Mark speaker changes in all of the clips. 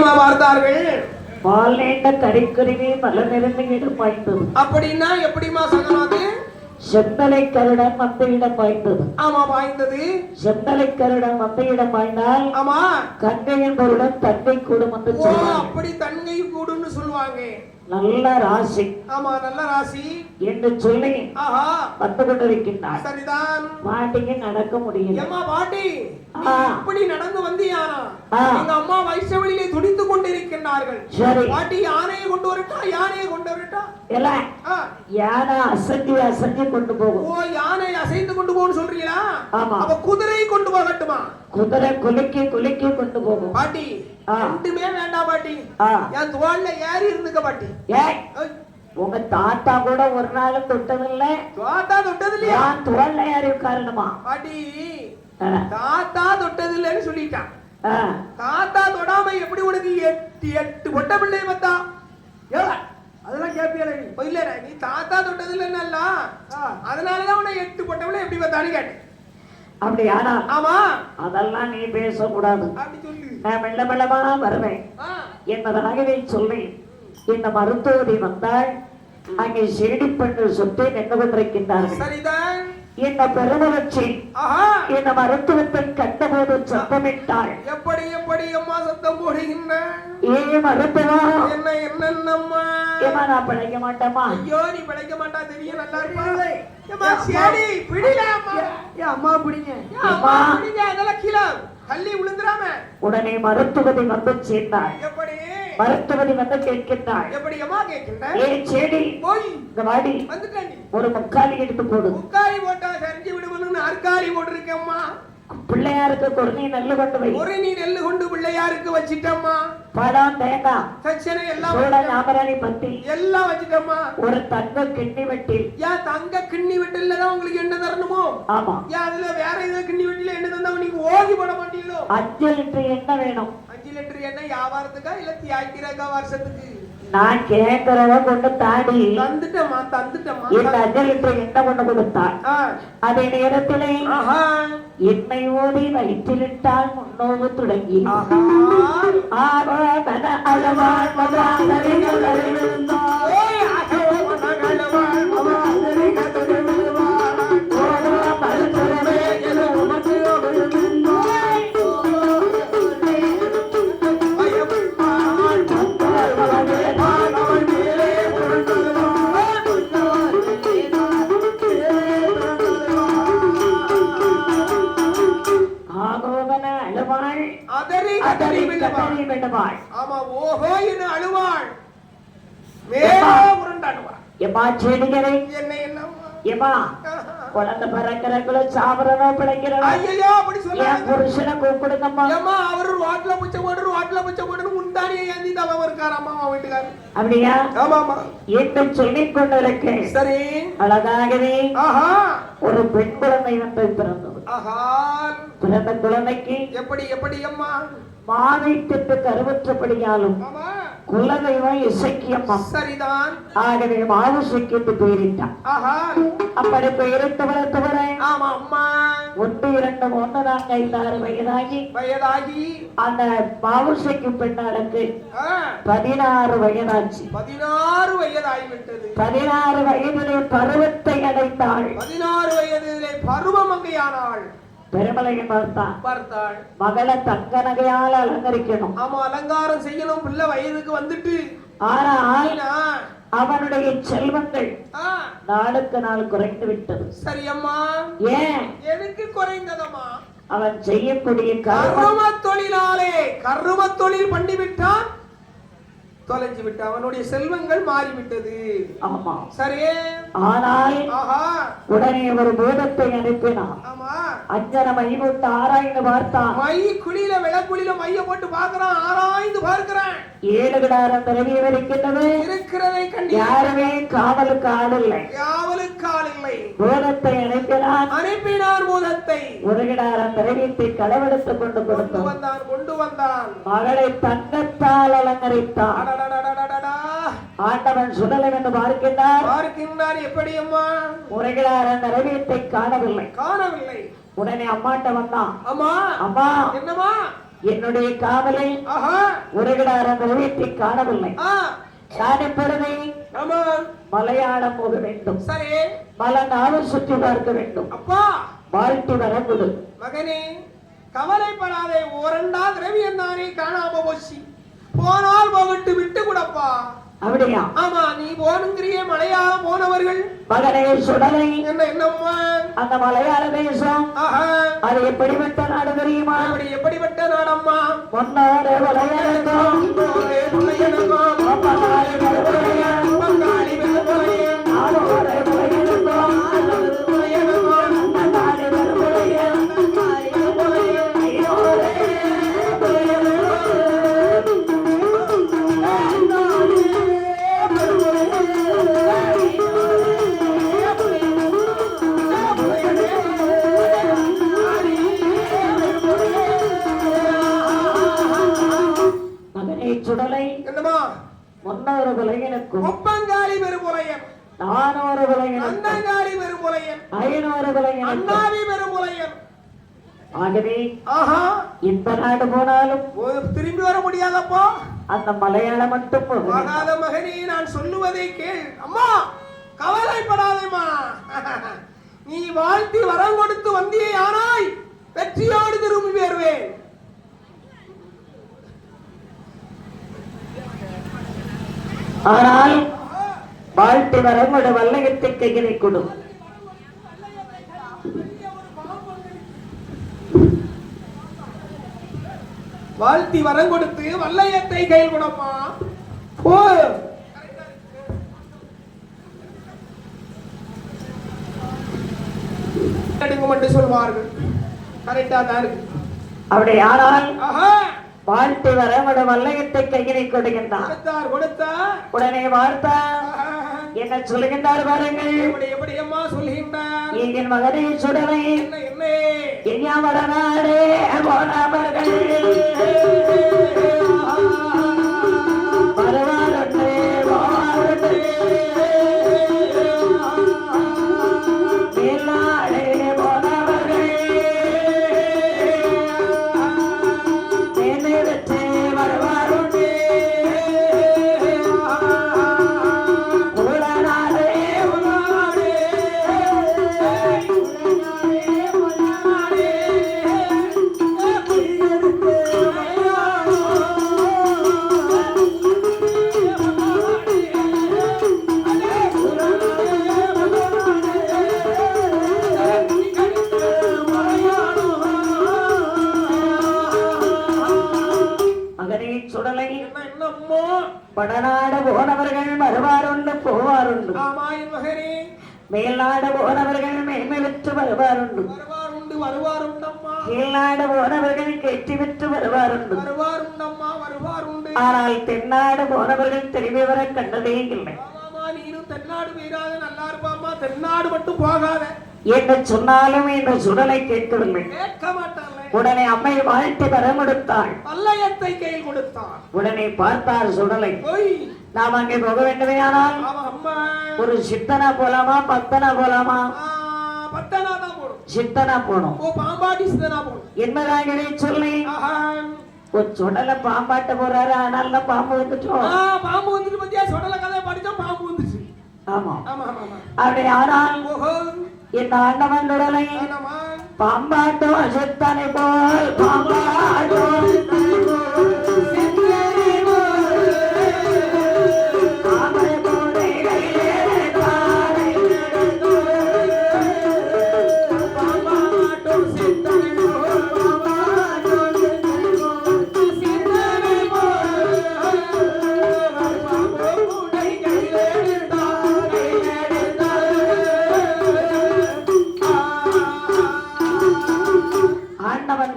Speaker 1: பார்த்தார்கள்.
Speaker 2: பால் நீண்ட கரிக்குருவி மலர்ந்திருந்து இடம் பாய்ந்தது.
Speaker 1: அப்படின்னா எப்படிமா சகனம் அது?
Speaker 2: செந்தலை கருடன் மந்தையிடம் பாய்ந்தது.
Speaker 1: ஆமா, பாய்ந்தது.
Speaker 2: செந்தலை கருடன் மந்தையிடம் பாய்ந்தால்
Speaker 1: ஆமா,
Speaker 2: கங்கையின் பொருளும் தங்கை கூடும் என்று சொல்லுவாங்க.
Speaker 1: அப்படி தங்கை கூடுன்னு சொல்லுவாங்க.
Speaker 2: நல்ல ராசி.
Speaker 1: ஆமா, நல்ல ராசி
Speaker 2: என்று சொல்லி
Speaker 1: ஆஹா
Speaker 2: வந்து கொண்டிருக்கின்றார்.
Speaker 1: சரிதான்.
Speaker 2: பாட்டிக்கு நடக்க முடியல.
Speaker 1: அம்மா பாட்டி இப்படி நடந்து வந்தியானா? எங்க அம்மா வைஷ்ணவளிலே துடித்துக் கொண்டிருக்கின்றார்கள்.
Speaker 2: சரி
Speaker 1: பாட்டி, யானையை கொண்டு வரட்டா? யானையை கொண்டு வரட்டா?
Speaker 2: இல்ல, யானை அசைஞ்சு அசைஞ்சு கொண்டு போகும்.
Speaker 1: ஓ, யானை அசைந்து கொண்டு போகணும் சொல்றீங்களா?
Speaker 2: ஆமா.
Speaker 1: அப்ப குதிரை கொண்டு போகட்டுமா?
Speaker 2: குதிரை குலுக்கி குலுக்கி கொண்டு போகும்.
Speaker 1: பாட்டி ரெண்டுமே வேண்டாம் பாட்டி. என் தோல்ல ஏறி இருந்துக்க பாட்டி.
Speaker 2: உங்க தாத்தா கூட ஒரு நாளும் தொட்டதில்ல.
Speaker 1: தாத்தா தொட்டது இல்லையா?
Speaker 2: தோல்ல ஏறி உட்காரணுமா?
Speaker 1: பாட்டி, தாத்தா தொட்டதில்லைன்னு சொல்லிட்டான். தாத்தா தொடாம எப்படி உனக்கு எட்டு பொட்ட பிள்ளை பார்த்தா? அதெல்லாம் கேட்பியல இல்ல, நீ தாத்தா தொட்டது இல்லைன்னா அதனாலதான் உன 8 பொட்ட பிள்ளை எப்படி பார்த்தான்னு கேட்டேன்.
Speaker 2: அப்படியானா?
Speaker 1: ஆமா.
Speaker 2: அதெல்லாம் நீ பேசக்கூடாது. நான் மெல்ல மெல்லமா வருவேன் என்பதனாகவே சொல்லி இந்த மருத்துவரை வந்தால் அங்கே செடி பெண்ணு சுற்றி நின்று கொண்டிருக்கின்றார்கள்.
Speaker 1: சரிதான்.
Speaker 2: இந்த பெருமலர்ச்சி இந்த மருத்துவத்தை கண்டபோது சத்தமிட்டாள்.
Speaker 1: எப்படி எப்படி அம்மா சத்தம் போடுகின்ற?
Speaker 2: ஏ மருத்துவா,
Speaker 1: என்ன என்னம்மா?
Speaker 2: ஏமா நான் பிழைக்க மாட்டேமா?
Speaker 1: ஐயோ, நீ பிழைக்க மாட்டா தெரியும். நல்லா இருப்பாளே. ஏமா சரி பிடிலாமா? ஏ அம்மா பிடிங்க. அம்மா பிடிங்க. அதெல்லாம் கீழே தள்ளி விழுந்துறாம. உடனே மருத்துவரை வந்து சேர்ந்தாள். எப்படி? மருத்துவரை வந்து கேட்கின்றாள். எப்படி அம்மா கேட்கின்ற? ஏ செடி போய் இந்த வாடி வந்துட்டேன். ஒரு முக்காலி எடுத்து போடு. முக்காலி போட்டா சரிஞ்சு விடுவன்னு அர்க்காலி போட்டிருக்கேம்மா. பிள்ளையாருக்கு ஒரு நீ நெல்லு கொண்டு வை. ஒரு நீ நெல்லு கொண்டு பிள்ளையாருக்கு வச்சிட்டம்மா. பழம் தேங்காய் சச்சனை எல்லாம் சோட நாமராணி பத்தி எல்லாம் வச்சிட்டம்மா. ஒரு தங்க கிண்ணி வெட்டில். ஏன் தங்க கிண்ணி வெட்டில தான் உங்களுக்கு என்ன தரணுமோ? ஆமா. ஏன் அதுல வேற ஏதோ கிண்ணி வெட்டில என்ன தந்தா நீங்க ஓடி போட மாட்டீங்களோ? 5 லிட்டர் எண்ணெய் வேணும். 5 லிட்டர் எண்ணெய் வியாபாரத்துக்கா இல்ல தியாய்க்கிறக்கா வருஷத்துக்கு? நான் கேட்கிறத கொண்டு தாடி தந்துட்டமா. இந்த 5 லிட்டர் எண்ணெய் கொண்டு கொடுத்தாள். அதே நேரத்திலே எண்ணெய் ஓடி வயிற்றிலிட்டால் முன்னோவு தொடங்கி குழந்தை பிறக்கிறக்குள்ள சாப்பிடறோ பிழைக்கிறோம். புருஷனை கூப்பிடுங்கம்மா. அவரு வாட்டில புச்ச போடுற முந்தானியை ஏந்தி தவம் இருக்காரு அம்மா வீட்டுக்காரு. அப்படியா? ஆமாமா. என்று சொல்லிக் கொண்டிருக்க சரி அழகாகவே ஒரு பெண் குழந்தை வந்து பிறந்தது. பிறந்த குழந்தைக்கு எப்படி எப்படி அம்மா மாவைத்திட்டு கருவற்றபடியாலும் குலதெய்வம் இசைக்கியம்மா. சரிதான். ஆகவே மாவுசைக்கு பெயரிட்டான். அப்படி பெயரிட்டு வளர்த்தவர 1 2 3 4 5 6 வயதாகி அந்த மாவுசைக்கு பெண்ணாளுக்கு 16 வயதாச்சு. 16 வயதாகிவிட்டது. 16 வயதிலே பருவத்தை அடைந்தாள். 16 வயதிலே பருவமங்கையானாள். பெருமலையை பார்த்தாள். மகளை தங்க நகையால் அலங்கரிக்கணும். ஆமா, அலங்காரம் செய்யணும். பிள்ளை வயதுக்கு வந்துட்டு. ஆனால் அவனுடைய செல்வங்கள் நாளுக்கு நாள் குறைந்து விட்டது. சரி அம்மா. ஏன் எனக்கு குறைந்ததம்மா? அவன் செய்யக்கூடிய கர்ம தொழிலாலே கர்ம தொழில் பண்ணிவிட்டான். தொலைஞ்சு விட்டு அவனுடைய செல்வங்கள் மாறிவிட்டது. ஆமா சரி. ஆனால் உடனே ஒரு பூதத்தை அனுப்பினான். ஆமா. அஞ்சன மை போட்டு ஆராய்ந்து பார்த்தான். மை குழியில விளக்குழியில மைய போட்டு பார்க்கிறான். ஆராய்ந்து பார்க்கிறான். 7 கிடாரம் திரவியம் இருக்கின்றது. இருக்கிறதை கண்டு யாருமே காவலுக்கு ஆள் இல்லை. பூதத்தை அனுப்பினான். பூதத்தை 1 கிடாரம் திரவியத்தை களவெடுத்து கொண்டு வந்தான். மகளை தங்கத்தால் அலங்கரித்தான். ஆண்டவன் சுடலை என்று பார்க்கின்றார். எப்படி அம்மா? 1 கிடாரம் திரவியத்தை காணவில்லை. உடனே அம்மாட்ட வந்தான். அம்மா அம்மா என்னமா
Speaker 2: என்னுடைய காவலை உரைகடார நிறைவேற்றி காணவில்லை. நான் இப்பொழுது மலையாளம் போக வேண்டும்.
Speaker 1: சரி,
Speaker 2: பல நாவல் சுற்றி பார்க்க வேண்டும்.
Speaker 1: அப்பா
Speaker 2: வாழ்த்து வர கொடு.
Speaker 1: மகனே, கவலைப்படாதே. ஓரண்டா திரவியம் தானே காணாம போச்சு. போனால் போகட்டு, விட்டு கூடப்பா.
Speaker 2: அப்படியா?
Speaker 1: ஆமா, நீ போனுங்கிறிய மலையாளம் போனவர்கள்
Speaker 2: மகனே சுடலை
Speaker 1: என்னம்மா
Speaker 2: அந்த மலையாள தேசம் அது எப்படிப்பட்ட நாடு தெரியுமா?
Speaker 1: எப்படிப்பட்ட நாடம்மா?
Speaker 2: பொன்னாடு விளையாடுவோம் சுடலை
Speaker 1: என்னமா
Speaker 2: முன்னொரு விலையனுக்கும்
Speaker 1: ஒப்பங்காளி பெருமுலையன்,
Speaker 2: நானொரு விலையன்,
Speaker 1: அண்ணங்காளி பெருமுலையன்,
Speaker 2: 500 விலையன்,
Speaker 1: அண்ணாவி பெருமுலையன்.
Speaker 2: ஆகவே இந்த நாடு போனாலும்
Speaker 1: திரும்பி வர முடியாதப்போ
Speaker 2: அந்த மலையாளம் மட்டும்
Speaker 1: போகாத. மகனே, நான் சொல்லுவதை கேள். அம்மா கவலைப்படாதேம்மா. நீ வாழ்த்தி வரம் கொடுத்து வந்தியே, ஆனாய் வெற்றியோடு திரும்பி வருவேன்.
Speaker 2: ஆனால் வாழ்த்து வரங்கோட வல்லயத்தை கையினை கொடு.
Speaker 1: வாழ்த்தி வரம் கொடுத்து வல்லயத்தை கையில் கொடுப்பா. போ. எடுங்க சொல்வார்கள். கரெக்டா தான் இருக்கு.
Speaker 2: அப்படி ஆனால் வாழ்த்து வரங்கோட வல்லயத்தை கையினை கொடுக்கின்றார். உடனே வார்த்தா என்ன சொல்லுகின்றார் பாருங்கள்.
Speaker 1: எப்படி அம்மா சொல்லுகின்றார்?
Speaker 2: என் மகனை சுடலை என்ன வடநாடே போனவர்கள் வருவாருண்டே போவாருண்டே மேலாடே போனவர்கள் மேலே வச்சே வருவாருண்டே உலநாடே உலநாடே சுடலை வடநாடு போனவர்கள் வருவாருண்டு போவாருண்டு. மேல்நாடு போனவர்கள் மேன்மை பெற்று வருவாருண்டு. கீழ்நாடு போனவர்கள் கெட்டி பெற்று வருவாருண்டு. ஆனால் தென்னாடு போனவர்கள் திரும்பி வர கண்டதே இல்லை.
Speaker 1: தென்னாடு மட்டும் போகாத
Speaker 2: என்று சொன்னாலும் இந்த சுடலை கேட்கவில்லை. உடனே அம்மை வாழ்த்து வரம் கொடுத்தாள்.
Speaker 1: வல்லயத்தை கையில் கொடுத்தாள்.
Speaker 2: உடனே பார்த்தார் சுடலை. நாம் அங்கே போக வேண்டுமே. ஆனால் ஒரு சித்தனா போலாமா பக்தனா போலாமா? சித்தனா போனோம். என்பதாகவே சொல்லி ஒரு சுடலை பாம்பாட்ட போறாரு. ஆனால் பாம்பு வந்துட்டோம்.
Speaker 1: பாம்பு வந்துட்டு பத்தியா சுடலை கதை படிச்சோம். பாம்பு வந்துச்சு.
Speaker 2: ஆமா அப்படி. ஆனால் இந்த ஆண்டவன் உடலை பாம்பாட்டும் சித்தனை போல் பாம்பாட்டும்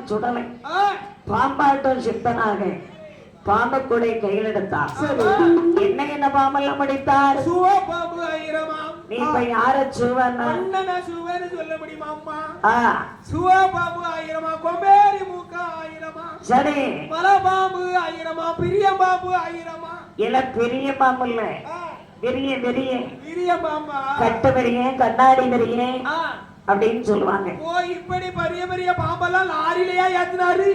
Speaker 2: சுடலை பாம்பாட்டும் சித்தனாக பாம்பு கூட கையில் எடுத்தார். என்ன என்ன பாம்பெல்லாம் படித்தார்?
Speaker 1: பாம்பு ஆயிரமா.
Speaker 2: நீ இப்ப யார சுவன்னு
Speaker 1: சொல்ல முடியுமா? பாம்பு ஆயிரமா, கொம்பேரி மூக்க ஆயிரமா,
Speaker 2: சரி
Speaker 1: பல பாம்பு ஆயிரமா, பெரிய பாம்பு ஆயிரமா.
Speaker 2: இல்ல பெரிய பாம்பு இல்ல, பெரிய பெரிய
Speaker 1: பெரிய பாம்பா,
Speaker 2: கட்டு பெரிய கண்ணாடி பெரிய அப்படின்னு சொல்லுவாங்க.
Speaker 1: ஓ, இப்படி பெரிய பெரிய பாம்பெல்லாம் லாரிலையா ஏத்தினாரு?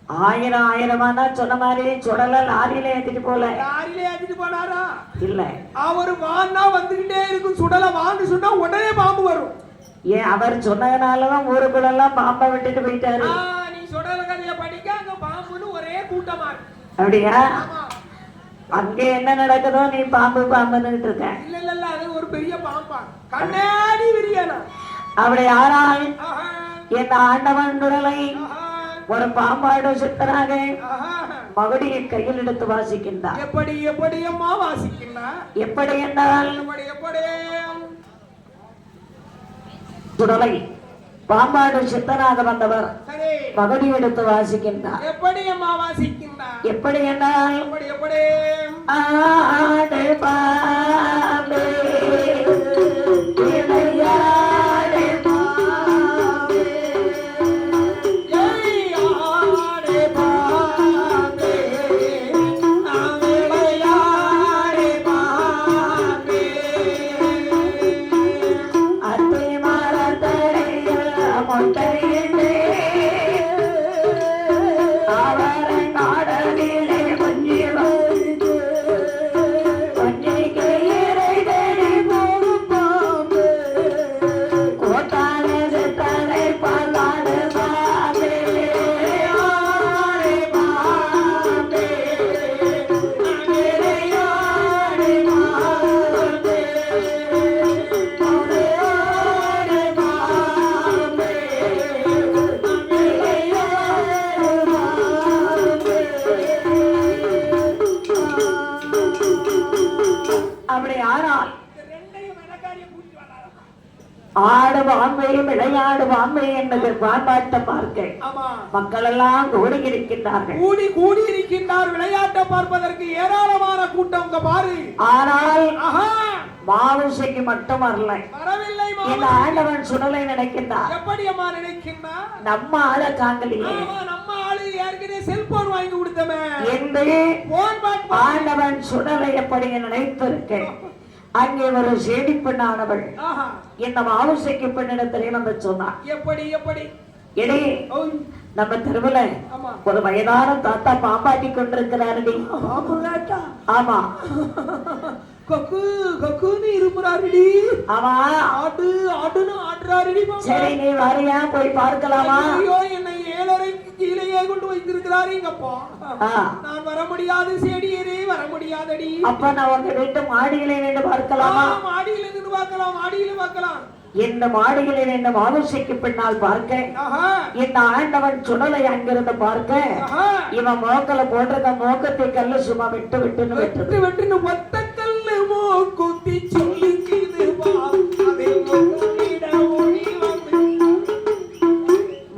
Speaker 2: ஆயிரம் ஆயிரமானா சொன்ன மாதிரி சுடல லாரியில ஏத்திட்டு போல.
Speaker 1: லாரியில ஏத்திட்டு போனாரா? இல்ல,
Speaker 2: அவர்
Speaker 1: வான்னா வந்துகிட்டே இருக்கும். சுடல வான்னு சொன்னா உடனே பாம்பு வரும்.
Speaker 2: ஏன் அவர் சொன்னதுனாலதான் ஊருக்குள்ள எல்லாம் பாம்பை விட்டுட்டு போயிட்டாரு.
Speaker 1: நீ சுடல கதைய படிக்க அங்க பாம்புன்னு ஒரே கூட்டமா இருக்கு.
Speaker 2: அப்படியா? அங்க என்ன நடக்குதோ நீ பாம்பு பாம்புன்னு இருக்க.
Speaker 1: இல்ல இல்ல இல்ல, அது ஒரு பெரிய பாம்பா, கண்ணாடி விரியனா.
Speaker 2: அப்படி யாரால் என் ஆண்டவன் உடலை ஒரு பாம்பாடு சித்தனாக மகுடியை கையில் எடுத்து வாசிக்கின்றார்.
Speaker 1: எப்படி எப்படி அம்மா வாசிக்கின்றார்?
Speaker 2: எப்படி என்றால் சுடலை பாம்பாடு சித்தனாக வந்தவர் மகுடி எடுத்து வாசிக்கின்றார்.
Speaker 1: எப்படி அம்மா வாசிக்கின்றார்?
Speaker 2: எப்படி என்றால் ஆடு பாம்பே ஆடு பாம்பையும் விளையாடு பாம்பை என்பது பாம்பாட்ட பார்க்க மக்கள் எல்லாம் கூடி இருக்கின்றார்கள்.
Speaker 1: கூடி கூடி இருக்கின்றார் விளையாட்டை பார்ப்பதற்கு ஏராளமான கூட்டம் பாரு.
Speaker 2: ஆனால் மாவுசைக்கு மட்டும் வரவில்லை. இந்த ஆண்டவன் சுடலை நினைக்கின்றார்.
Speaker 1: எப்படி அம்மா நினைக்கின்றார்?
Speaker 2: நம்ம ஆள காங்கலியே,
Speaker 1: நம்ம ஆளு ஏற்கனவே செல்போன் வாங்கி கொடுத்தமே
Speaker 2: என்று ஆண்டவன் சுடலை எப்படி நினைத்திருக்கேன். அங்கே ஒரு சேடி பெண்ணானவள் என்ன மாவுசைக்கு பெண்ணிடத்திலே வந்து சொன்னார்.
Speaker 1: எப்படி எப்படி
Speaker 2: எடே நம்ம தெருவுல ஒரு வயதான தாத்தா பாம்பாட்டி கொண்டிருக்கிறாரடி. ஆமா,
Speaker 1: கொக்கு கொக்குன்னு இருமுறாருடி.
Speaker 2: ஆமா,
Speaker 1: ஆடு ஆடுன்னு ஆடுறாருடி.
Speaker 2: சரி, நீ வரையா போய் பார்க்கலாமா?
Speaker 1: ஐயோ, என்னை 7:30க்கு கீழேயே கொண்டு வைத்திருக்கிறாரு எங்கப்பா. நான் வர முடியாது சேடியரே, வர முடியாதடி.
Speaker 2: அப்ப நான் உங்க வீட்டு மாடியிலே நின்று பார்க்கலாமா?
Speaker 1: மாடியில நின்று பார்க்கலாம், மாடியில பார்க்கலாம்.
Speaker 2: இந்த மாடிகளில் என்ன மாவுசைக்கு பின்னால் பார்க்க இந்த ஆண்டவன் சுடலை அங்கிருந்து பார்க்க இவன் மோக்கல போடுறத மோக்கத்தை கல்லு சும்மா விட்டு விட்டுன்னு
Speaker 1: விட்டு விட்டுன்னு ஒத்த கல்லு மோக்குத்தி சொல்லிக்குது.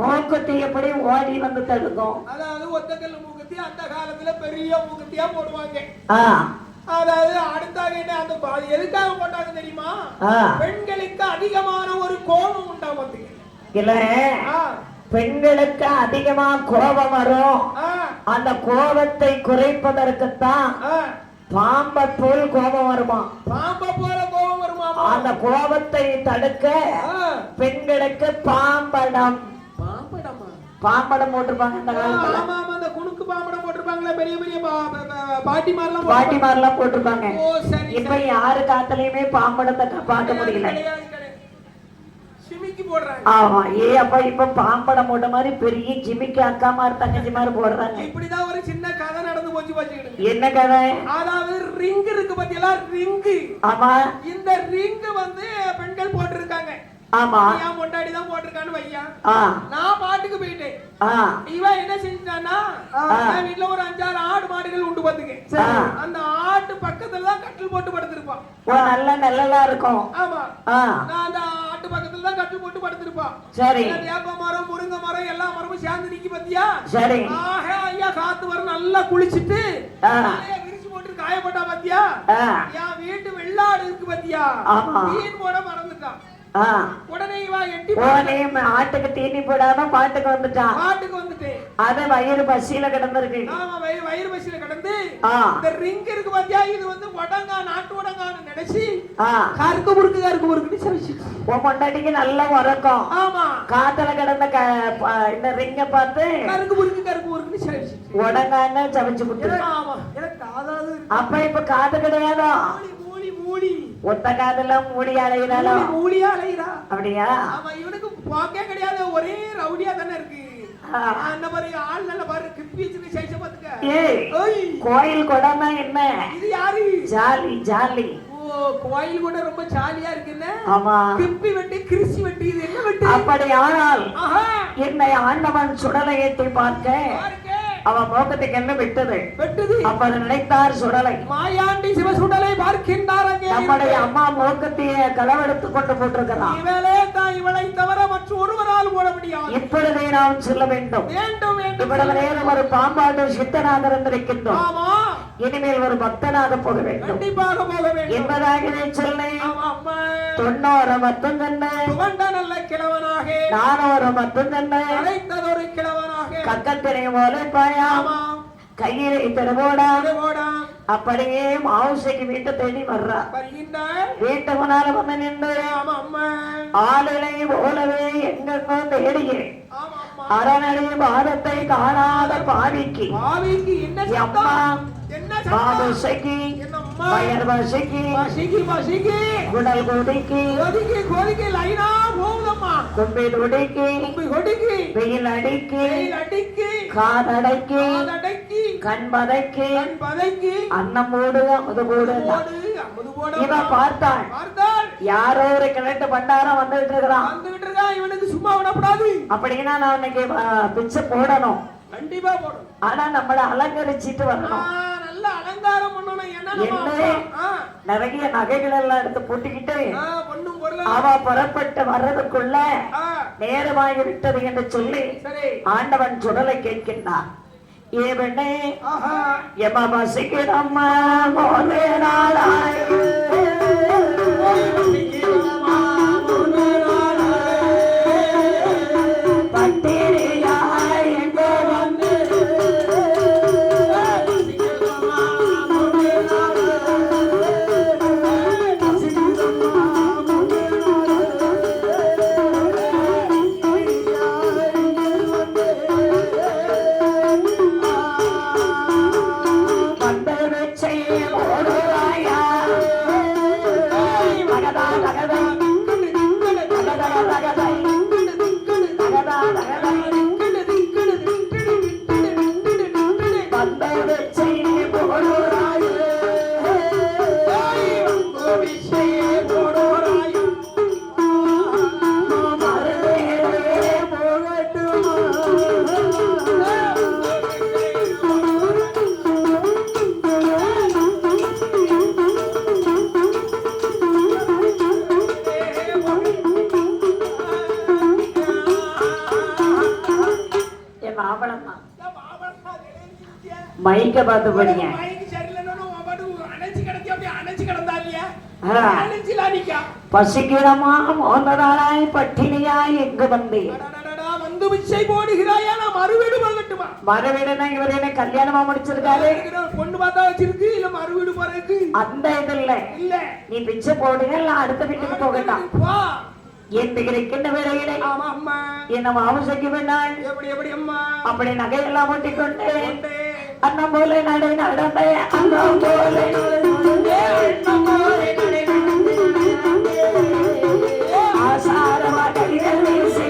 Speaker 2: மூக்குத்தி எப்படி ஓடி வந்து தடுக்கும்?
Speaker 1: அதாவது ஒத்த கல்லு மூக்குத்தி அந்த காலத்துல பெரிய மூக்குத்தியா போடுவாங்க. அதாவது அடுத்தாக என்ன அந்த எதுக்காக போட்டாங்க தெரியுமா? பெண்களுக்கு அதிகமான ஒரு கோபம் உண்டாவது
Speaker 2: இல்ல, பெண்களுக்கு அதிகமா கோபம் வரும். அந்த கோபத்தை குறைப்பதற்குத்தான் பாம்பை போல் கோபம் வருமா?
Speaker 1: பாம்பை போல கோபம் வருமா?
Speaker 2: அந்த கோபத்தை தடுக்க பெண்களுக்கு பாம்படம் பாம்படம் போட்டிருப்பாங்க இந்த காலத்துல.
Speaker 1: அந்த குணுக்கு பாம்படம் போட்டிருப்பாங்களே, பெரிய பெரிய பாட்டிமாரெல்லாம்
Speaker 2: போட்டிருப்பாங்க. இப்ப யாரு காத்துலயுமே பாம்படத்தை பார்க்க முடியல. ஆமா, அப்ப இப்ப பாம்படம் போட்ட மாதிரி பெரிய ஜிமிக்கு அக்கா மாதிரி தங்கச்சி மாதிரி போடுறாங்க.
Speaker 1: இப்படிதான் ஒரு சின்ன கதை நடந்து போச்சு.
Speaker 2: என்ன கதை?
Speaker 1: அதாவது ரிங் இருக்கு பத்தியா, ரிங்.
Speaker 2: ஆமா,
Speaker 1: இந்த ரிங் வந்து பெண்கள் போட்டிருக்காங்க.
Speaker 2: ஆமா,
Speaker 1: என் பொண்டாடி தான் போட்டிருக்கான்னு வையா. நான் பாட்டுக்கு போயிட்டேன். இவன் என்ன செஞ்சான்னா, வீட்டுல ஒரு 5-6 ஆடு மாடுகள் உண்டு பாத்துக்க. அந்த ஆட்டு பக்கத்துல தான் கட்டில் போட்டு படுத்திருப்பான்.
Speaker 2: நல்ல நல்லா இருக்கும்.
Speaker 1: ஆமா, நான் அந்த ஆட்டு பக்கத்துல தான் கட்டில் போட்டு படுத்திருப்பான்.
Speaker 2: சரி,
Speaker 1: வேப்ப மரம் முருங்கை மரம் எல்லா மரமும் சேர்ந்து நிக்கி பத்தியா.
Speaker 2: சரி,
Speaker 1: ஐயா காத்து வர நல்லா குளிச்சுட்டு விரிச்சு போட்டு காயப்பட்டா பத்தியா. என் வீட்டு வெள்ளாடு இருக்கு பத்தியா, மீன் போட மறந்துட்டான். உடனே இவா எட்டி
Speaker 2: போனே ஆட்டுக்கு தீனி போடாம பாட்டுக்கு வந்துட்டான்.
Speaker 1: பாட்டுக்கு வந்துட்டு
Speaker 2: அது வயிறு பசியில கிடந்திருக்கு.
Speaker 1: ஆமா வயிறு பசியில கிடந்து இந்த ரிங் இருக்கு பாத்தியா, இது வந்து உடங்கா நாட்டு உடங்கான்னு நினைச்சு கருக்கு முறுக்குன்னு சமைச்சு
Speaker 2: உன் பொண்டாட்டிக்கு நல்ல உறக்கம்.
Speaker 1: ஆமா
Speaker 2: காத்துல கிடந்த இந்த ரிங்க பார்த்து
Speaker 1: கருக்கு முறுக்குன்னு சமைச்சு
Speaker 2: உடங்கான்னு சமைச்சு கொடுத்து.
Speaker 1: ஆமா எனக்கு காதாவது
Speaker 2: அப்ப இப்ப காது கிடையாதோ?
Speaker 1: மூடி
Speaker 2: ஒத்த காதுல மூடியா அலைகிறா? அப்படியா?
Speaker 1: ஆமா இவனுக்கு பாக்கே கிடையாது, ஒரே ரவுடியா தானே இருக்கு. அந்த மாதிரி ஆள் நல்ல பாரு கிப்பி வச்சிருக்க சைஸ பாத்துக்க.
Speaker 2: கோயில் கொடனா என்ன?
Speaker 1: இது யாரு?
Speaker 2: ஜாலி.
Speaker 1: ஓ கோயில் கூட ரொம்ப ஜாலியா இருக்குன்னு.
Speaker 2: ஆமா
Speaker 1: கிப்பி வெட்டி கிறிஸ்டி வெட்டி இது என்ன வெட்டி?
Speaker 2: அப்படி ஆனால் என்னை ஆண்டவன் சுடலை ஏற்றி பார்க்க அவன் மோகத்துக்கு என்ன விட்டது? அப்ப நினைத்தார் சுடலை.
Speaker 1: மாயாண்டி சிவ சுடலை பார்க்கின்றார்.
Speaker 2: நம்முடைய அம்மா மோகத்தையே களவெடுத்து கொண்டு போட்டிருக்கிறான்.
Speaker 1: இவளை தவிர மற்ற ஒருவரால் போட முடியாது.
Speaker 2: இப்பொழுதே நாம் செல்ல வேண்டும். இவ்வளவு நேரம் ஒரு பாம்பாடு சித்தனாக இருந்திருக்கின்றோம். இனிமேல் ஒரு பக்தனாக போக வேண்டும்.
Speaker 1: கண்டிப்பாக போக வேண்டும்
Speaker 2: என்பதாக சொன்னேன். 90 மட்டும் தன்னை
Speaker 1: நல்ல கிழவனாக,
Speaker 2: 400 மட்டும் தன்னை
Speaker 1: அழைத்ததொரு கிழவனாக,
Speaker 2: கக்கத்தினை ஓலைப்பாயா கையிலே தருவோடா. அப்படியே மாவுசைக்கு வீட்டை தேடி வர்றா. வீட்டு முன்னால வந்து நின்று ஆளுகளை போலவே எங்கெங்கோ தேடியே அரணடி பாதத்தை காணாத பாவிக்கு அம்மா மாவுசைக்கு பயர் வசிக்கு குடல் கொதிக்கு லைனா போகுதம்மா கும்பி கொடிக்கு வெயில் அடிக்கு காதடைக்கு கண் பதைக்கு அன்னம் போடு அமுது போடு. இவன் பார்த்தான் யாரோ ஒரு கிழட்டு பண்டாரம் வந்துகிட்டு இருக்கிறான்.
Speaker 1: இவனுக்கு சும்மா விடக்கூடாது
Speaker 2: அப்படின்னா நான் இன்னைக்கு பிச்சை போடணும்.
Speaker 1: கண்டிப்பா போடணும்.
Speaker 2: ஆனா நம்மள அலங்கரிச்சிட்டு வரணும்.
Speaker 1: நல்ல அலங்காரம் பண்ணணும்.
Speaker 2: நிறைய நகைகள் எல்லாம் எடுத்து போட்டுக்கிட்டு அவ புறப்பட்டு வர்றதுக்குள்ள நேரமாகி விட்டது என்று சொல்லி ஆண்டவன் சுடலை கேட்கின்றான். ஏ பெண்ணே எம்மா பசிக்கிறம்மா மோதே நாளாய் மைக்க பார்த்து படிங்க. பசிக்கிறமா மோந்ததாராய் பட்டினியாய் எங்கு வந்தேன்
Speaker 1: வந்து பிச்சை போடுகிறாயா? நான் மறுவீடு வாங்கட்டுமா?
Speaker 2: மறுவீடுனா இவர் என்ன கல்யாணமா முடிச்சிருக்காரு?
Speaker 1: பொண்ணு பார்த்தா வச்சிருக்கு, இல்ல மறுவீடு போறதுக்கு
Speaker 2: அந்த இது இல்ல. நீ பிச்சை போடுங்க, இல்ல அடுத்த வீட்டுக்கு போகலாம். என் இருக்கின்ற வேலையிலே என்ன மாவுசைக்கு வேண்டாம்.
Speaker 1: எப்படி அம்மா
Speaker 2: அப்படி நகையெல்லாம் ஒட்டிக்கொண்டு அண்ணன் போல நடை நடந்த அண்ணன் போல ஆசாரமா கைகள் வீசி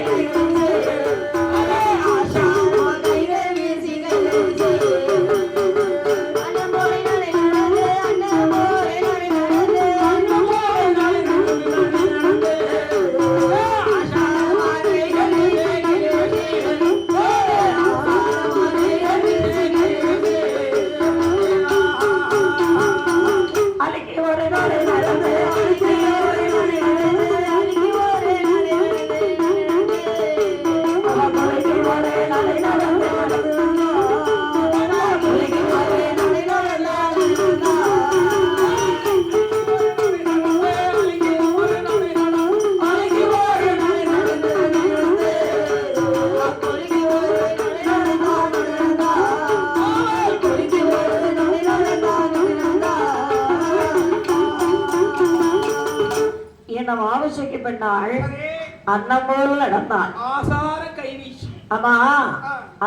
Speaker 2: மாவசிக்கு பின்னாள் அன்னம் போல் நடந்தான்.
Speaker 1: ஆசார கைவீச்சு.
Speaker 2: ஆமா,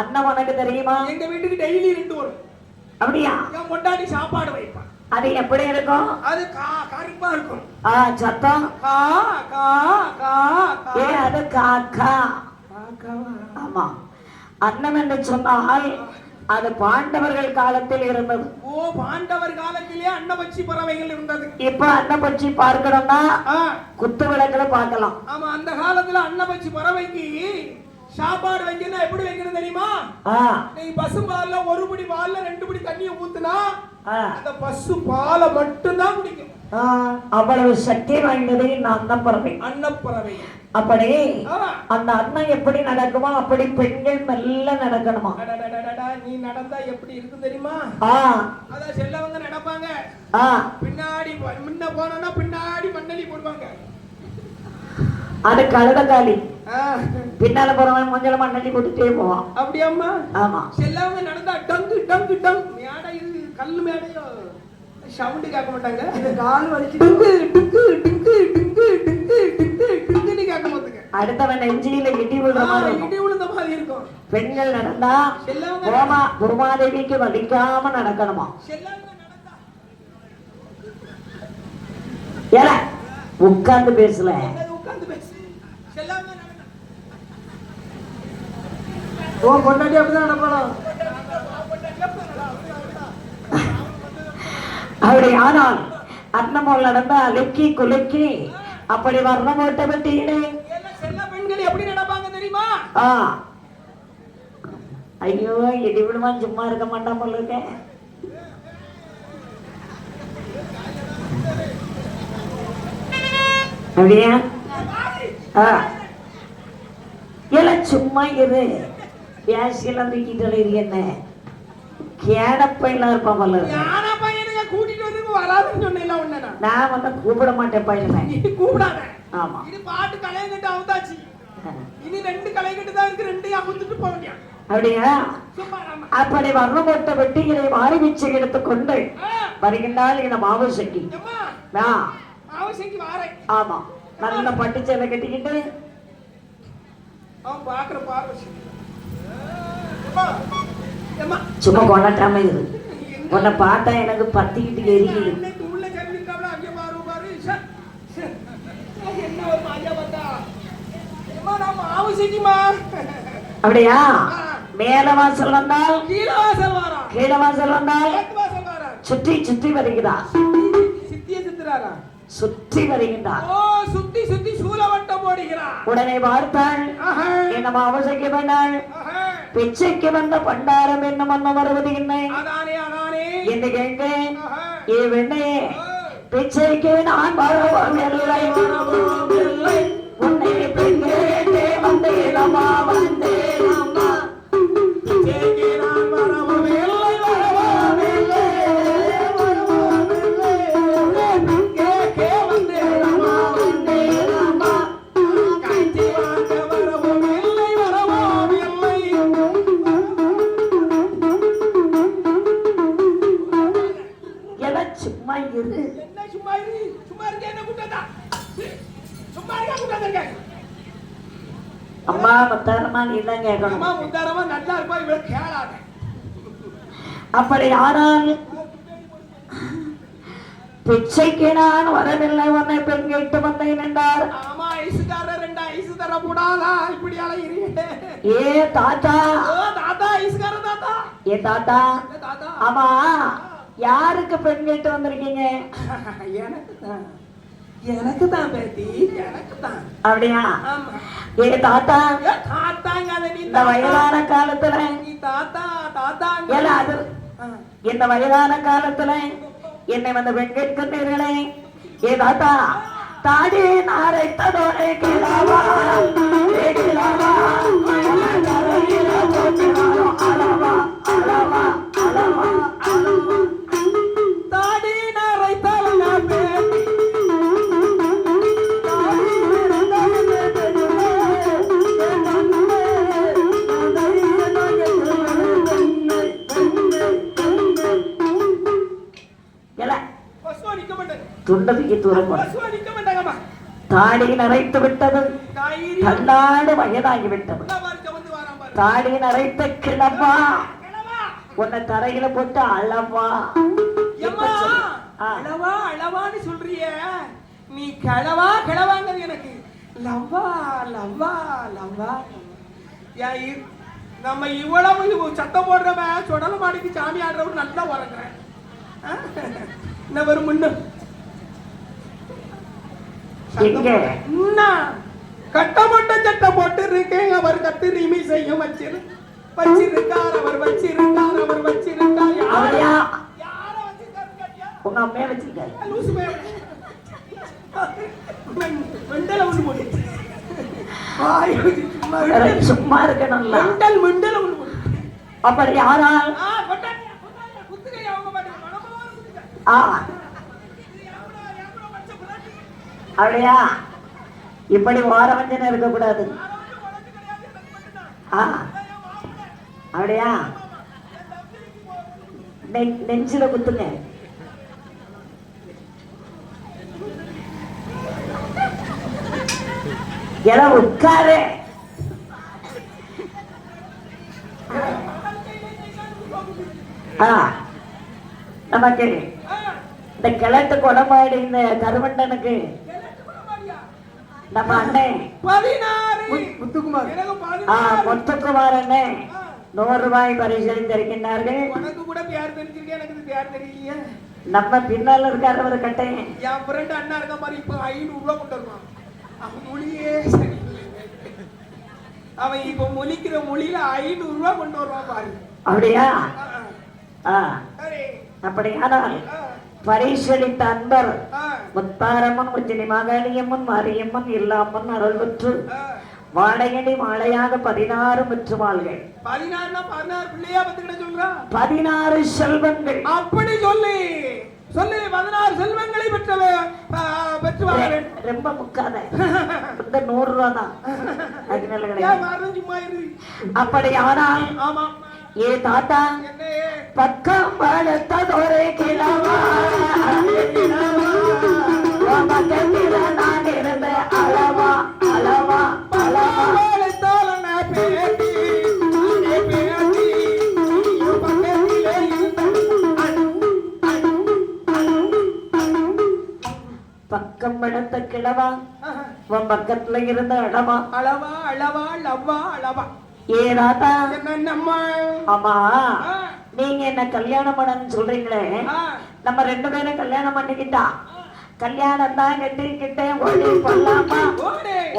Speaker 2: அன்னம் உனக்கு தெரியுமா?
Speaker 1: எங்க வீட்டுக்கு டெய்லி 2 வரும்.
Speaker 2: அப்படியா?
Speaker 1: என் பொண்டாட்டி சாப்பாடு வைப்பான்.
Speaker 2: அது எப்படி இருக்கும்?
Speaker 1: அது கருப்பா இருக்கும்.
Speaker 2: சத்தம்
Speaker 1: கா கா கா
Speaker 2: ஏ அது காக்கா. ஆமா, அன்னம் என்று சொன்னால் அது பாண்டவர்கள் காலத்தில் இருந்தது.
Speaker 1: ஓ, பாண்டவர் காலத்திலே அன்னபட்சி பறவைகள் இருந்தது.
Speaker 2: இப்ப அன்னபட்சி பார்க்கணும்னா குத்து விளக்குல பார்க்கலாம்.
Speaker 1: ஆமா, அந்த காலத்துல அன்னபட்சி பறவைக்கு சாப்பாடு வைக்கணும். எப்படி வைக்கணும் தெரியுமா? நீ பசு பால்ல 1 படி பால்ல 2 படி தண்ணியை ஊத்துனா அந்த பசு பாலை மட்டும்தான் குடிக்கும்.
Speaker 2: அவ்வளவு சக்தி வாய்ந்தது இந்த அன்னப்பறவை.
Speaker 1: அன்னப்பறவை
Speaker 2: அப்படி அந்த அன்னம் எப்படி நடக்குமோ அப்படி பெண்கள் மெல்ல நடக்கணுமா.
Speaker 1: நீ நடந்தா எப்படி இருக்கு தெரியுமா? அதான் செல்லவங்க நடப்பாங்க. பின்னாடி முன்ன போனா பின்னாடி மண்ணலி போடுவாங்க.
Speaker 2: அது கழுதக்காலி. பின்னால போறவன் மஞ்சள் மண்ணலி போட்டுட்டே போவான்.
Speaker 1: அப்படியாம்மா?
Speaker 2: ஆமா.
Speaker 1: செல்லவங்க நடந்தா டங்கு டங்கு டங். மேடை இது கல்லு மேடையோ சவுண்ட் கேட்க மாட்டாங்க. இந்த கால் வலிச்சு டுங்கு டுங்கு டுங்கு டுங்கு டுங்கு டுங்கு டுங்குன்னு கேட்க மாட்டாங்க.
Speaker 2: அடுத்தவன் நெஞ்சில இடி விழுற மாதிரி இருக்கும்.
Speaker 1: இடி விழுந்த மாதிரி இருக்கும்.
Speaker 2: பெண்கள் நடந்தா பூமாதேவிக்கு வலிக்காம நடக்கணுமா.
Speaker 1: செல்லவங்க நடந்தா
Speaker 2: ஏல உட்கார்ந்து பேசல.
Speaker 1: உட்கார்ந்து பேசு. செல்லவங்க நடந்தா
Speaker 2: ஓ பொண்டாட்டி அப்படிதான் நடப்பாளோ? அப்படி ஆனால் அன்னமோல் நடந்த அலுக்கி குலுக்கி அப்படி வர்ணம் ஓட்ட பட்டீங்களே.
Speaker 1: செல்ல பெண்கள் எப்படி நடப்பாங்க தெரியுமா?
Speaker 2: ஐயோ, இடி விடுவான் சும்மா இருக்க மாட்டான் போல இருக்க. அப்படியா? இல்ல சும்மா இரு. பேசியெல்லாம் தூக்கிட்டு என்ன கேடப்பையெல்லாம் இருப்பான் போல இருக்கு.
Speaker 1: கூட்டிட்டு வந்து வராதுன்னு சொன்னேன். ஒண்ணு
Speaker 2: நான் வந்து கூப்பிட மாட்டேன் பையனை.
Speaker 1: கூப்பிடாத.
Speaker 2: ஆமா,
Speaker 1: இது பாட்டு கலையங்கட்டு அவுதாச்சு. இனி 2 கலையங்கட்டு தான் இருக்கு. 2 அவுத்துட்டு போக முடியும்.
Speaker 2: அப்படியா? அப்படி வர்ணம் போட்ட வெட்டி இதை மாறி வீச்சு எடுத்துக்கொண்டு வருகின்றால் இந்த மாவசக்கி.
Speaker 1: மாவசக்கி வாரேன்.
Speaker 2: ஆமா, நல்ல பட்டு சேலை கட்டிக்கிட்டு
Speaker 1: அவன் பாக்குற பார்வை
Speaker 2: சும்மா கொண்டாட்டாம இரு. உன்னை பார்த்தா எனக்கு பத்திக்கிட்டு எரியுது. அப்படியா? மேல வாசல் வந்தால் கீழ வாசல் வந்தால் சுற்றி சுற்றி வருகிறா. சுற்றி வருகின்றார்.
Speaker 1: சுத்தி சுத்தி சூலவட்டம் போடுகிறார்.
Speaker 2: உடனே பார்த்தாள் என்ன அவசைக்கு வேண்டாள். பிச்சைக்கு வந்த பண்டாரம் என்ன மன்ன வருவது என்ன என்று கேட்டேன். ஏ வெண்ணே, பிச்சைக்கு நான் வரவில்லை, உன்னை பெண் கேட்டே வந்தேனம்மா, வந்தேனம்மா. பிச்சைக்கு நான் வரவில்லை, வரவில்லை, வரவில்லை, பெண் கேட்டே வந்தேனம்மா, வந்தேனம்மா. காட்சி வாங்க வரவில்லை, வரவில்லை. சும்மா இரு.
Speaker 1: என்ன சும்மா இரு? சும்மா இருக்க என்ன கூட்டதா? சும்மா இருக்க கூட்டதா?
Speaker 2: அம்மா முத்தாரமா நீ தான் கேட்கணும்.
Speaker 1: அம்மா முத்தாரமா நல்லா இருப்பா, இவ்வளவு கேளாத.
Speaker 2: அப்படி ஆனால் பிச்சைக்கு நான் வரவில்லை, உன்னை பெண் கேட்டு வந்தேன் என்றார்.
Speaker 1: ஆமா, ஐசுக்காரர் 2 ஐசு தர கூடாதா? இப்படி அலையிறீங்க.
Speaker 2: ஏ தாத்தா.
Speaker 1: ஓ தாத்தா, ஐசுக்காரர் தாத்தா.
Speaker 2: ஏ தாத்தா.
Speaker 1: தாத்தா.
Speaker 2: ஆமா, யாருக்கு பெண் கேட்டு வந்திருக்கீங்க?
Speaker 1: எனக்கு தான். எனக்கு தான் பேத்தி, எனக்கு தான்.
Speaker 2: அப்படியா?
Speaker 1: ஆமா.
Speaker 2: ஏ தாத்தா.
Speaker 1: தாத்தாங்க நீ.
Speaker 2: இந்த வயதான காலத்துல
Speaker 1: நீ தாத்தா தாத்தாங்க.
Speaker 2: ஏல அது இந்த வயதான காலத்துல என்னை வந்து பெண் கேட்கின்றீர்களே. ஏ தாத்தா, தாடி நாரைத்ததோட கிழவா, கிழவா, அளவா, அளவா, அளவா, அளவா. தாடி நாரைத்தவன பேட்டி, துண்டதுக்கு தூரம் தாடி நரைத்து விட்டது, தள்ளாடு வயதாகிவிட்டது. தாடி நரைத்த கிழவா, உன்னை தரையில போட்டு அளவா.
Speaker 1: அளவா அளவான்னு சொல்றிய நீ, கிழவா கிழவாங்கிறது எனக்கு லவ்வா லவ்வா லவ்வா. நம்ம இவ்வளவு சத்தம் போடுறவன் சொடல மாடிக்கு சாமி ஆடுறவன் நல்லா உறங்குறேன். என்ன வரும் முன்ன கட்டமட்ட சட்டம் போட்டு இருக்கேன். அவர் கத்து ரிமி செய்யும் வச்சிருக்கார், அவர் வச்சிருக்கார், அவர் வச்சிருக்கார்.
Speaker 2: உங்க அம்மையா வச்சிருக்காரு. சும்மா இருக்கணும்ல. அப்படி யாரால் அப்படியா? இப்படி வாரவஞ்சனை இருக்கக்கூடாது. அப்படியா? நெஞ்சில குத்துங்க. எல்லாம் உட்காரு. நமக்கு இந்த கிழட்டு கொடமாடி இந்த கருவண்டனுக்கு நம்ம அண்ணன் முத்துக்குமார் அண்ணன் 100 ரூபாய் பரிசளித்திருக்கின்றார்கள். நம்ம பின்னால இருக்காரு ஒரு கட்டை.
Speaker 1: என் ஃப்ரெண்ட் அண்ணா இருக்க மாதிரி இப்ப 500 ரூபாய் கொண்டு வருவான். அவன் மொழியே அவன் இப்ப மொழிக்கிற மொழியில 500 ரூபாய் கொண்டு வருவான் பாரு.
Speaker 2: அப்படியா? அப்படியானால் பரிசளித்த அன்பர் முத்தாரம்மன், உச்சினி மாகாளியம்மன், மாரியம்மன், இல்லாமன் அருள் பெற்று வாழையடி மாலையாக 16 பெற்று வாழ்கள்.
Speaker 1: 16 பிள்ளையா பத்துக்கிட்ட சொல்றான்.
Speaker 2: 16 செல்வங்கள்.
Speaker 1: அப்படி சொல்லி 16 செல்வங்களை பெற்று வாழ்கள்.
Speaker 2: ரொம்ப முக்காத. இந்த 100 ரூபா தான். அப்படி ஆனால் ஏ தாத்தா பக்கம் வளர்த்ததொரு கிழவா, நான் இருந்த அளவா அளவா அளவா பக்கம் படுத்த கிழவா, உன் பக்கத்துல இருந்த அளவா
Speaker 1: அளவா அளவா அளவா அளவா.
Speaker 2: ஏ தாத்தா,
Speaker 1: ஆமா
Speaker 2: நீங்க என்ன கல்யாணம் பண்ணு சொல்றீங்களே, நம்ம 2 பேரும் கல்யாணம் பண்ணிக்கிட்டா கல்யாணம் தான் கட்டிக்கிட்டே ஓடி கொள்ளாமா,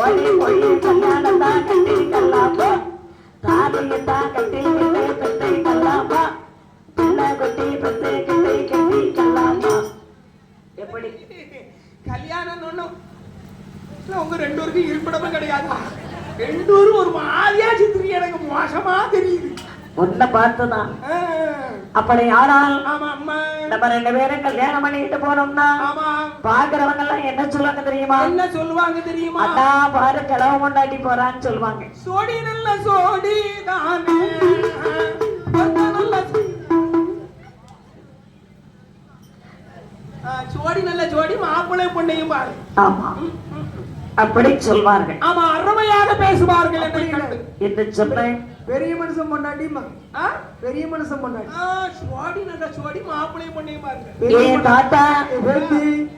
Speaker 2: ஓடி போய் கல்யாணம் தான் கட்டிக்கலாமா, தாலியை தான் கட்டிக்கிட்டே கட்டிக்கலாமா, பிள்ளை கொட்டி பத்து கட்டி கட்டிக்கலாமா. எப்படி
Speaker 1: கல்யாணம் ஒண்ணும் உங்க 2 பேருக்கும் இருப்பிடமும் கிடையாது. 2 பேரும் ஒரு மாதிரியா சித்திரி, எனக்கு மோசமா தெரியுது.
Speaker 2: ஒன்ன பார்த்துதான். அப்படி ஆனால் நம்ம 2 பேரும் கல்யாணம் பண்ணிட்டு போனோம்னா பாக்குறவங்க எல்லாம் என்ன சொல்லுவாங்க தெரியுமா?
Speaker 1: என்ன சொல்லுவாங்க தெரியுமா?
Speaker 2: அண்ணா பாரு கிழவ கொண்டாடி போறான்னு சொல்லுவாங்க.
Speaker 1: சோடி நல்ல சோடி தானே, சோடி நல்ல ஜோடி, மாப்பிள்ளை பொண்ணையும் பாரு.
Speaker 2: ஆமா அப்படி சொல்வார்கள்.
Speaker 1: ஆமா அருமையாக பேசுவார்கள்
Speaker 2: என்று சொன்னேன்.
Speaker 1: பெரிய மனுஷன் பொண்டாட்டி, பெரிய மனுஷன் பொண்டாட்டி, சோடி நல்ல சோடி, மாப்பிள்ளை பொண்ணையும் பாருங்க.
Speaker 2: ஏ தாத்தா,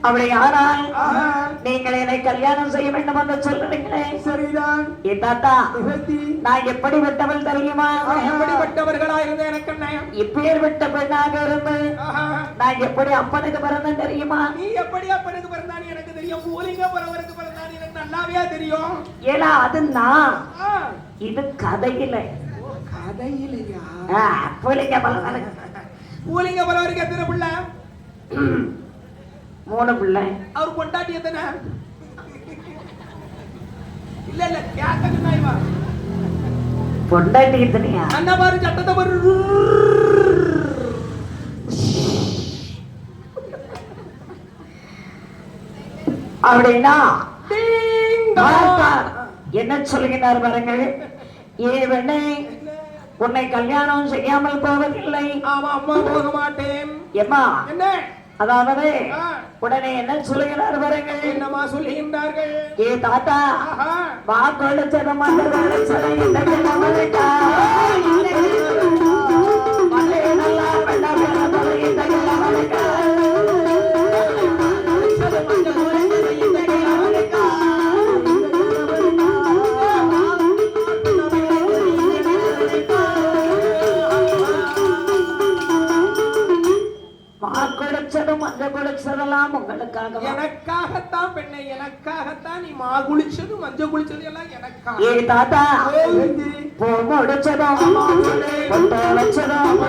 Speaker 2: அப்படி ஆனால் நீங்கள் என்னை கல்யாணம் செய்ய வேண்டும் என்று சொல்றீங்களே,
Speaker 1: சரிதான்.
Speaker 2: ஏ தாத்தா, நான் எப்படிப்பட்டவள் தெரியுமா?
Speaker 1: எப்படிப்பட்டவர்களா இருந்த எனக்கு நயம்,
Speaker 2: இப்பேற்பட்ட பெண்ணாக இருந்து நான் எப்படி அப்பனுக்கு பிறந்தேன் தெரியுமா?
Speaker 1: நீ எப்படி அப்பனுக்கு பிறந்தானு எனக்கு தெரியும், பூலிங்க பிறவருக்கு பிறந்தானு எனக்கு நல்லாவே தெரியும்.
Speaker 2: ஏன்னா அது நான், இது கதையில.
Speaker 1: கதையிலையா?
Speaker 2: பூலிங்க பிறந்தானு.
Speaker 1: பூலிங்க பிறவருக்கு எத்தனை பிள்ளை?
Speaker 2: 3 பிள்ளை.
Speaker 1: அவர் பொண்டாட்டி எத்தனை? இல்ல இல்ல கேட்டா
Speaker 2: பொண்டாட்டி எத்தனையா?
Speaker 1: அண்ணா பாரு சட்டத்தை பாரு.
Speaker 2: அப்படின்னா என்ன சொல்லுகிறார் பாருங்கள். ஏவனே உன்னை கல்யாணம் செய்யாமல் போவதில்லை.
Speaker 1: ஆமா அம்மா போக மாட்டேன்.
Speaker 2: எம்மா
Speaker 1: என்ன
Speaker 2: அதாவது
Speaker 1: ஆ.
Speaker 2: உடனே என்ன சொல்லுகிறார் பாருங்கள்.
Speaker 1: என்னமா சொல்லுகின்றார்கள்?
Speaker 2: ஏ தாத்தா
Speaker 1: ஆஹா.
Speaker 2: வா கொடுச்சத மந்த கொடுச்சத இந்த கிழவனுக்கா மல்லே நல்லா வெள்ள பிறந்தது இந்த கிழவனுக்கா கொடுச்சத மந்த கொடுச்சது இந்த கிழவனுக்கா கொடுச்சதும் மஞ்சள் கொடுச்சதெல்லாம் உங்களுக்காக
Speaker 1: எனக்காகத்தான் பெண்ணை, எனக்காகத்தான். நீ மா குளிச்சது மஞ்சள் குளிச்சது எல்லாம் எனக்காக.
Speaker 2: ஏ தாத்தா பூ முடிச்சதும் பொட்டை வச்சதும்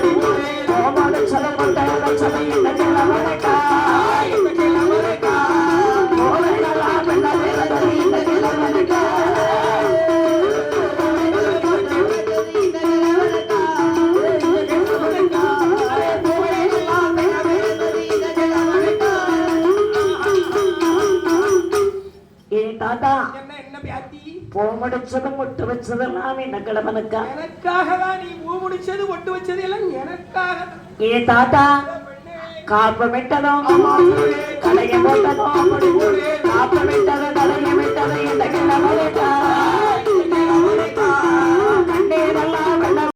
Speaker 2: பூ முடிச்சதும் பொட்டை வச்சதும் இந்த கிழவனுக்கா இந்த கிழவனுக்கா கோவையெல்லாம் வெள்ள பிறந்தது இந்த கிழவனுக்கா தாத்தா
Speaker 1: என்ன பியாத்தி?
Speaker 2: பூ முடிச்சதும் ஒட்டு வச்சதெல்லாம் இந்த கிழவனுக்கா
Speaker 1: எனக்காக தான். நீ பூ முடிச்சது ஒட்டு வச்சது எல்லாம் எனக்காக.
Speaker 2: ஏ தாத்தா காப்பு விட்டதும் கலைய போட்டதும்